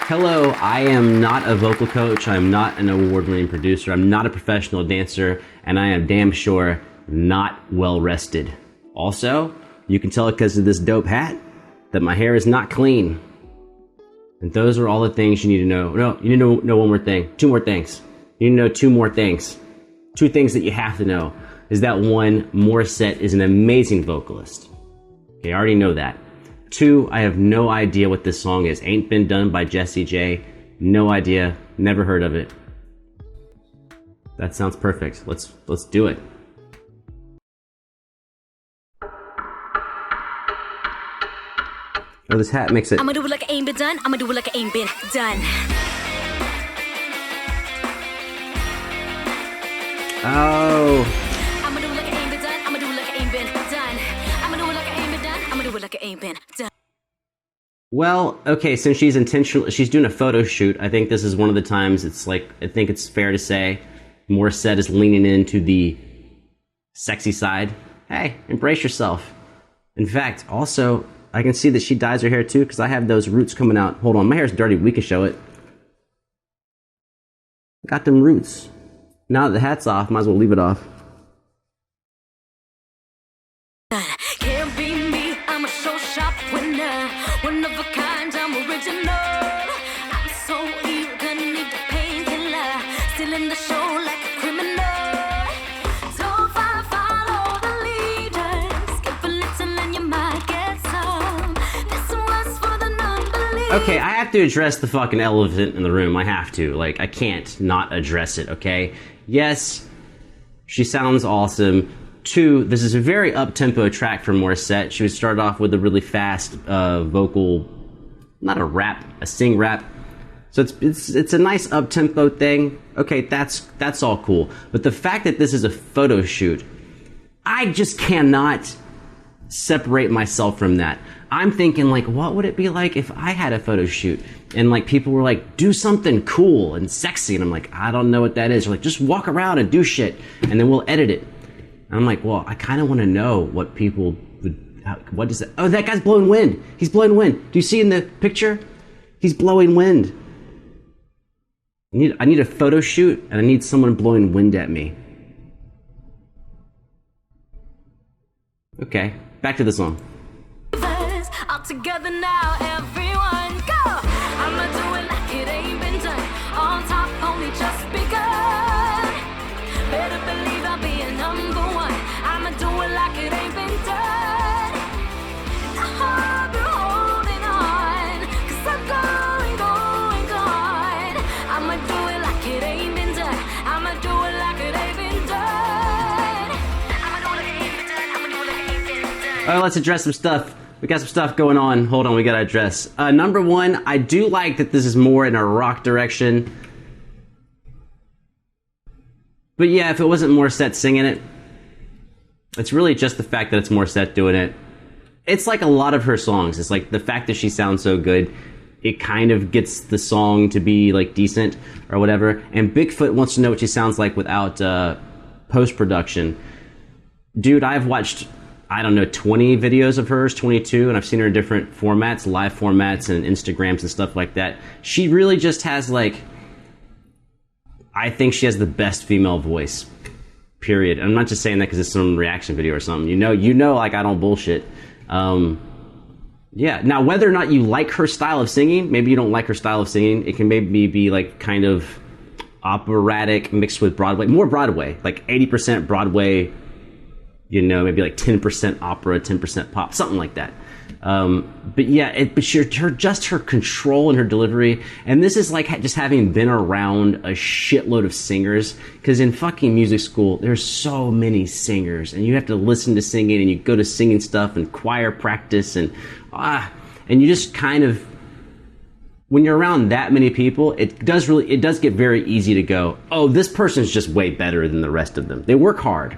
Hello, I am not a vocal coach, I'm not an award-winning producer, I'm not a professional dancer, and I am damn sure not well rested. Also, you can tell because of this dope hat that my hair is not clean. And those are all the things you need to know. No, you need to know one more thing. Two more things. You need to know two more things. Two things that you have to know is that one, Morissette is an amazing vocalist. Okay, I already know that. Two, I have no idea what this song is. Ain't Been Done by Jessie J. No idea. Never heard of it. That sounds perfect. Let's do it. Oh, this hat makes it. I'ma do it like it ain't been done. I'ma do it like it ain't been done. Oh. I'ma do it like it ain't been done. I'ma do it like it ain't been done. I'ma do it like it ain't been done. I'ma do it like it ain't been done. Well, okay, since she's doing a photo shoot, I think this is one of the times it's like, I think it's fair to say Morissette is leaning into the sexy side. Hey, embrace yourself. In fact, also, I can see that she dyes her hair too, because I have those roots coming out. Hold on, my hair's dirty, we can show it. Got them roots. Now that the hat's off, might as well leave it off. Can't be me, I'm a show shop winner. One of a kind, I'm original. I'm so eager, need the painkiller. Still in the show like a criminal. So if I follow the leaders, skip a little and you might get some. This one's for the non-believers. Okay, I have to address the fucking elephant in the room. I have to. Like, I can't not address it, okay? Yes, she sounds awesome. Two, this is a very up-tempo track for Morissette. She would start off with a really fast vocal, not a rap, a sing rap. So it's a nice up-tempo thing. Okay, that's all cool. But the fact that this is a photo shoot, I just cannot separate myself from that. I'm thinking, like, what would it be like if I had a photo shoot and like people were like, do something cool and sexy, and I'm like, I don't know what that is. They're like, just walk around and do shit and then we'll edit it. And I'm like, well, I kind of want to know what people would, what is that? Oh, that guy's blowing wind. He's blowing wind. Do you see in the picture? He's blowing wind. I need a photo shoot and I need someone blowing wind at me. Okay, back to the song. All together now, everyone go. I'ma do it like it ain't been done. On top, only just begun. Better believe I'll be a number one. I'ma do it like it ain't been done. I hope you're holding on, 'cause I'm going. I'ma do it like it ain't been done. I'ma do it like it ain't been done. I'ma do it like it ain't been done. I'ma do it like it ain't been done. All right, let's address some stuff. We got some stuff going on. Hold on, we gotta address. Number one, I do like that this is more in a rock direction. But yeah, if it wasn't Morissette singing it, it's really just the fact that it's Morissette doing it. It's like a lot of her songs. It's like the fact that she sounds so good, it kind of gets the song to be like decent or whatever. And Bigfoot wants to know what she sounds like without post-production. Dude, I've watched, I don't know, 20 videos of hers, 22, and I've seen her in different formats, live formats and Instagrams and stuff like that. She really just has like, I think she has the best female voice, period. I'm not just saying that because it's some reaction video or something. You know, like I don't bullshit. Yeah, now whether or not you like her style of singing, maybe you don't like her style of singing, it can maybe be like kind of operatic mixed with Broadway, more Broadway, like 80% Broadway, you know, maybe like 10% opera, 10% pop, something like that. But yeah, just her control and her delivery, and this is like just having been around a shitload of singers, because in fucking music school, there's so many singers, and you have to listen to singing, and you go to singing stuff and choir practice, and you just kind of, when you're around that many people, it does get very easy to go, oh, this person's just way better than the rest of them. They work hard,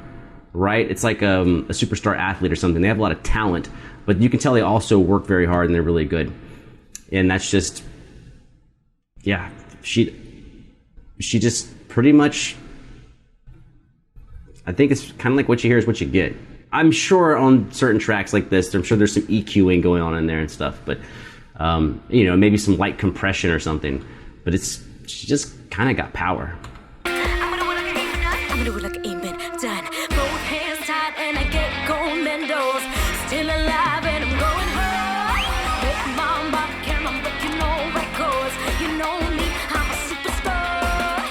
right? It's like a superstar athlete or something. They have a lot of talent, but you can tell they also work very hard and they're really good. And that's just, yeah, she just pretty much, I think it's kind of like what you hear is what you get. I'm sure on certain tracks like this, I'm sure there's some EQing going on in there and stuff, but You know, maybe some light compression or something. But she just kind of got power. I'm gonna do it like it ain't been done. Both hands tied and I get gold medals. Still alive and I'm going home. With my mark and I'm breaking all records. You know me, I'm a superstar.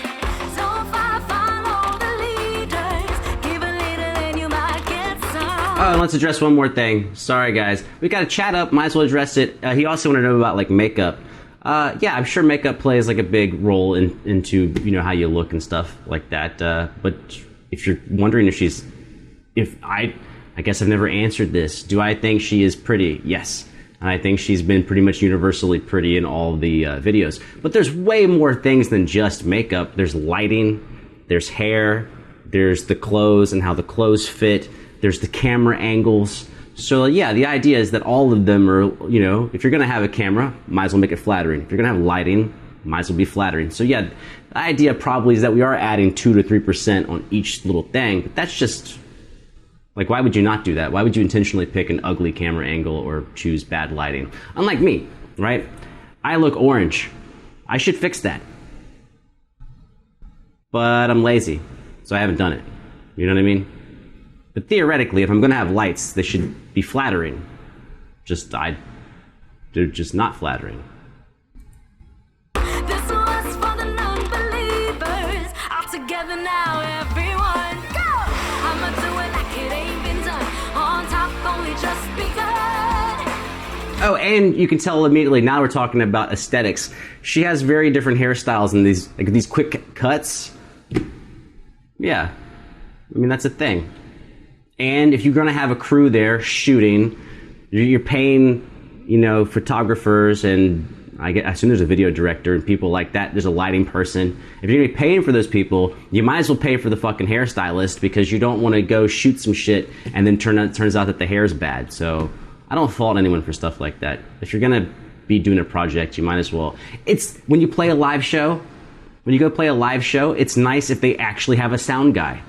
So if I follow the leaders, give a little and you might get some. Oh, and let's address one more thing. Sorry, guys. We got a chat up. Might as well address it. He also wanted to know about like makeup. Yeah, I'm sure makeup plays like a big role into, you know, how you look and stuff like that. But if you're wondering if I guess I've never answered this. Do I think she is pretty? Yes. And I think she's been pretty much universally pretty in all the videos. But there's way more things than just makeup. There's lighting, there's hair, there's the clothes and how the clothes fit, there's the camera angles. So yeah, the idea is that all of them are, you know, if you're going to have a camera, might as well make it flattering. If you're going to have lighting, might as well be flattering. So yeah, the idea probably is that we are adding 2 to 3% on each little thing, but that's just, like, why would you not do that? Why would you intentionally pick an ugly camera angle or choose bad lighting? Unlike me, right? I look orange. I should fix that. But I'm lazy, so I haven't done it. You know what I mean? But theoretically, if I'm going to have lights, they should be flattering. They're just not flattering. This was for the non-believers. All together now, everyone, go! I'ma do it like it ain't been done. On top, only just begun. Oh, and you can tell immediately, now we're talking about aesthetics. She has very different hairstyles and these quick cuts. Yeah. I mean, that's a thing. And if you're going to have a crew there shooting, you're paying, you know, photographers and I assume there's a video director and people like that. There's a lighting person. If you're going to be paying for those people, you might as well pay for the fucking hairstylist because you don't want to go shoot some shit and then turns out that the hair's bad. So I don't fault anyone for stuff like that. If you're going to be doing a project, you might as well. It's when you play a live show, when you go play a live show, it's nice if they actually have a sound guy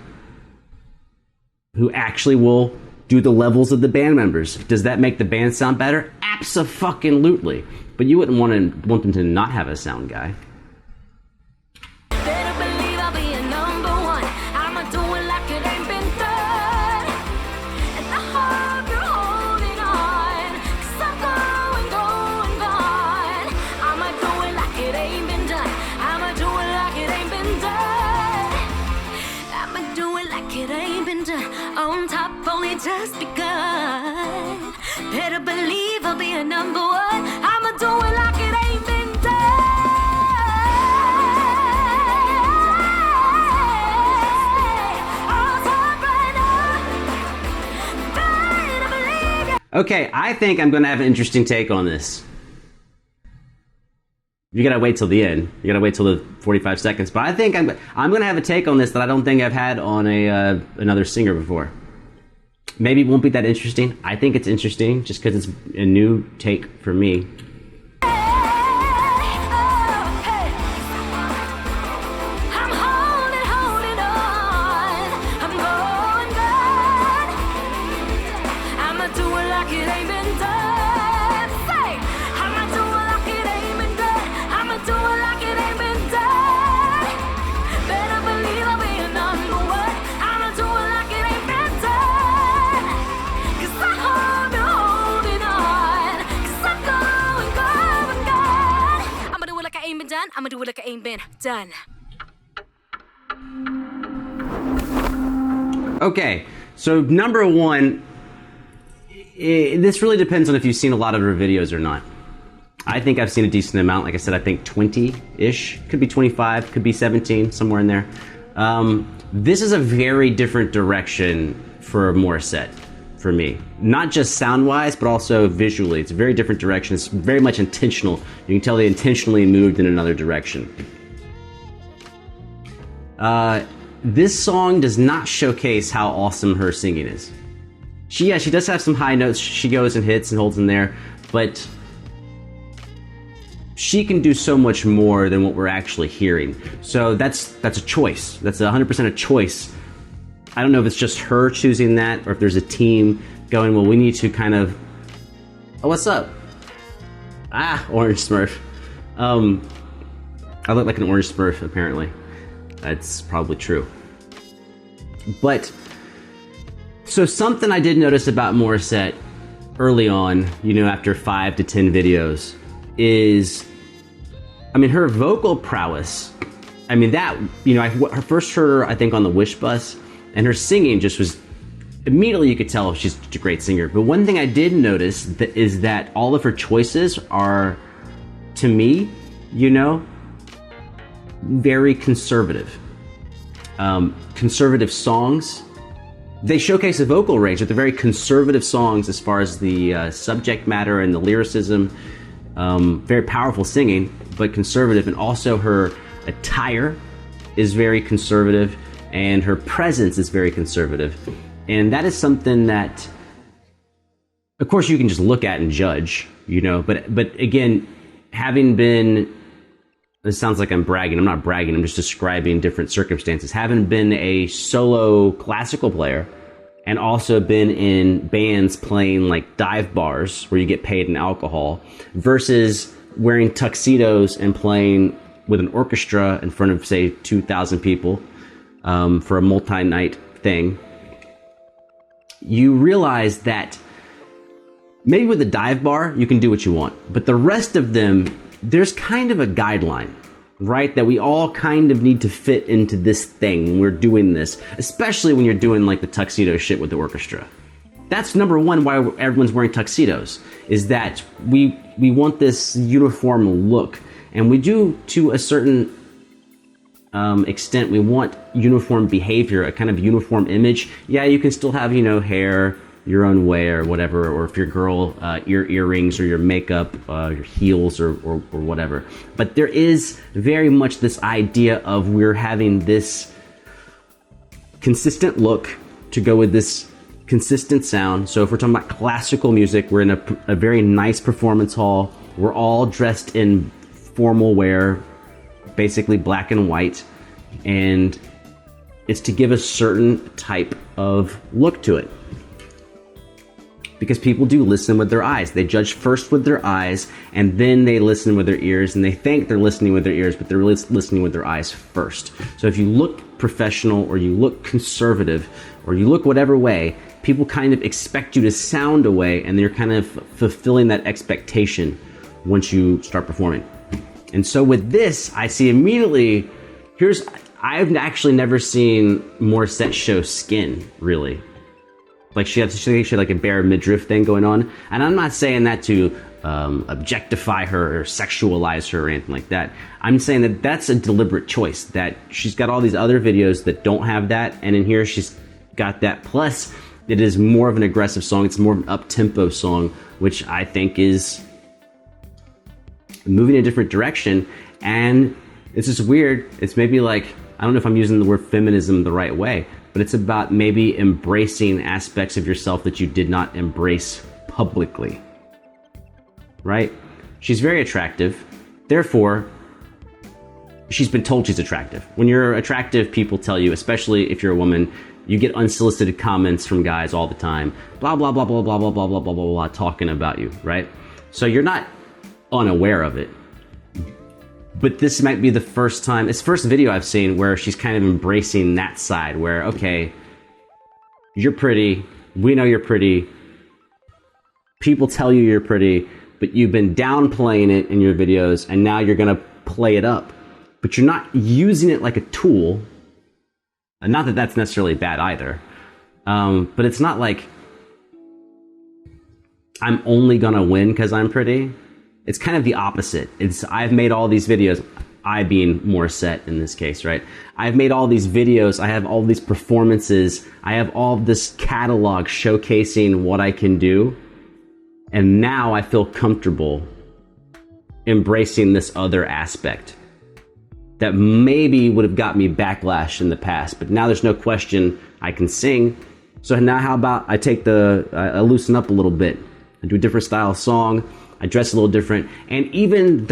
who actually will do the levels of the band members. Does that make the band sound better? Abso-fucking-lutely. But you wouldn't want them to not have a sound guy. Better believe I'll be a number one. I'ma do it like it ain't been done. And I hope you're holding on. 'Cause I'm going, going, gone. I'ma do it like it ain't been done. I'ma do it like it ain't been done. I'ma do it like it ain't been done. On top, only just begun. Better believe I'll be a number one. I'ma do it like it ain't been done. On top right now. Better believe it. Okay, I think I'm going to have an interesting take on this. You gotta wait till the end. You gotta wait till the 45 seconds. But I think I'm gonna have a take on this that I don't think I've had on another singer before. Maybe it won't be that interesting. I think it's interesting just because it's a new take for me. I'ma do it like I ain't been done. Okay, so number one, this really depends on if you've seen a lot of her videos or not. I think I've seen a decent amount. Like I said, I think 20-ish. Could be 25, could be 17, somewhere in there. This is a very different direction for Morissette, for me. Not just sound-wise, but also visually. It's a very different direction. It's very much intentional. You can tell they intentionally moved in another direction. This song does not showcase how awesome her singing is. She does have some high notes she goes and hits and holds in there, but she can do so much more than what we're actually hearing. So that's a choice. That's 100% a choice. I don't know if it's just her choosing that or if there's a team going, well, we need to kind of... Oh, what's up? Orange Smurf. I look like an orange Smurf, apparently. That's probably true. But, so something I did notice about Morissette early on, after 5 to 10 videos, is, her vocal prowess. I first heard her, I think, on the Wish Bus, and her singing just was, immediately you could tell she's a great singer. But one thing I did notice is that all of her choices are, to me, very conservative. Conservative songs. They showcase a vocal range, but they're very conservative songs as far as the subject matter and the lyricism. Very powerful singing, but conservative. And also her attire is very conservative, and her presence is very conservative. And that is something that, of course, you can just look at and judge, but again, having been, this sounds like I'm bragging. I'm not bragging. I'm just describing different circumstances. Having been a solo classical player and also been in bands playing like dive bars where you get paid in alcohol versus wearing tuxedos and playing with an orchestra in front of, say, 2,000 people for a multi-night thing, you realize that maybe with a dive bar, you can do what you want. But the rest of them, there's kind of a guideline, right? That we all kind of need to fit into this thing when we're doing this, especially when you're doing like the tuxedo shit with the orchestra. That's number one why everyone's wearing tuxedos, is that we want this uniform look. And we do, to a certain extent, we want uniform behavior, a kind of uniform image. Yeah, you can still have, hair your own way or whatever, or if you're a girl, your earrings or your makeup, your heels or whatever. But there is very much this idea of we're having this consistent look to go with this consistent sound. So if we're talking about classical music, we're in a very nice performance hall. We're all dressed in formal wear, basically black and white, and it's to give a certain type of look to it. Because people do listen with their eyes. They judge first with their eyes, and then they listen with their ears, and they think they're listening with their ears, but they're really listening with their eyes first. So if you look professional, or you look conservative, or you look whatever way, people kind of expect you to sound a way, and you're kind of fulfilling that expectation once you start performing. And so with this, I see immediately, I've actually never seen Morissette show skin, really. Like she had like a bare midriff thing going on. And I'm not saying that to objectify her or sexualize her or anything like that. I'm saying that that's a deliberate choice, that she's got all these other videos that don't have that, and in here she's got that. Plus, it is more of an aggressive song. It's more of an up-tempo song, which I think is moving in a different direction. And it's just weird. It's maybe like, I don't know if I'm using the word feminism the right way, but it's about maybe embracing aspects of yourself that you did not embrace publicly, right? She's very attractive. Therefore, she's been told she's attractive. When you're attractive, people tell you, especially if you're a woman, you get unsolicited comments from guys all the time, blah, blah, blah, blah, blah, blah, blah, blah, blah, blah, blah, talking about you, right? So you're not unaware of it. But this might be the first time, it's the first video I've seen where she's kind of embracing that side where, okay, you're pretty, we know you're pretty, people tell you you're pretty, but you've been downplaying it in your videos, and now you're gonna play it up. But you're not using it like a tool. And not that that's necessarily bad either. But it's not like I'm only gonna win because I'm pretty. It's kind of the opposite. I've made all these videos, I being Morissette in this case, right? I've made all these videos, I have all these performances, I have all this catalog showcasing what I can do, and now I feel comfortable embracing this other aspect that maybe would have got me backlash in the past, but now there's no question I can sing. So now how about I I loosen up a little bit, I do a different style of song, I dress a little different, and even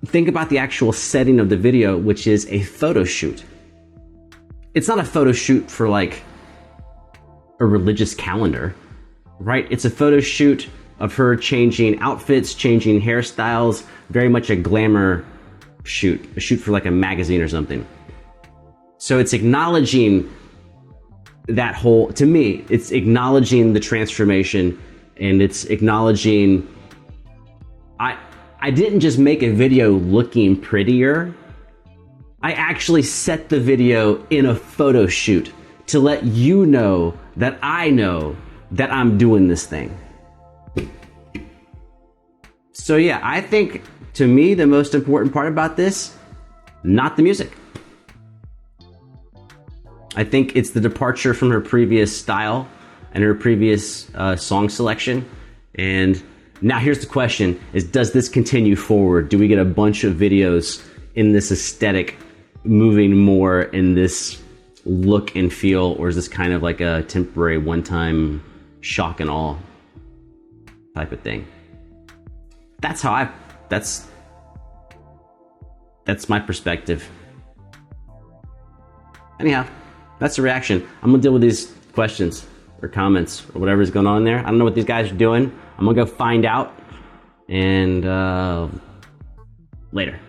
think about the actual setting of the video, which is a photo shoot. It's not a photo shoot for like a religious calendar, right? It's a photo shoot of her changing outfits, changing hairstyles, very much a glamour shoot, a shoot for like a magazine or something. So it's acknowledging that whole, to me, it's acknowledging the transformation, and it's acknowledging, I didn't just make a video looking prettier. I actually set the video in a photo shoot to let you know that I know that I'm doing this thing. So yeah, I think to me the most important part about this, not the music. I think it's the departure from her previous style and her previous song selection. And now here's the question, is does this continue forward? Do we get a bunch of videos in this aesthetic moving more in this look and feel, or is this kind of like a temporary one-time shock and awe type of thing? That's how that's my perspective. Anyhow, that's the reaction. I'm gonna deal with these questions or comments or whatever's going on there. I don't know what these guys are doing. I'm gonna go find out, and later.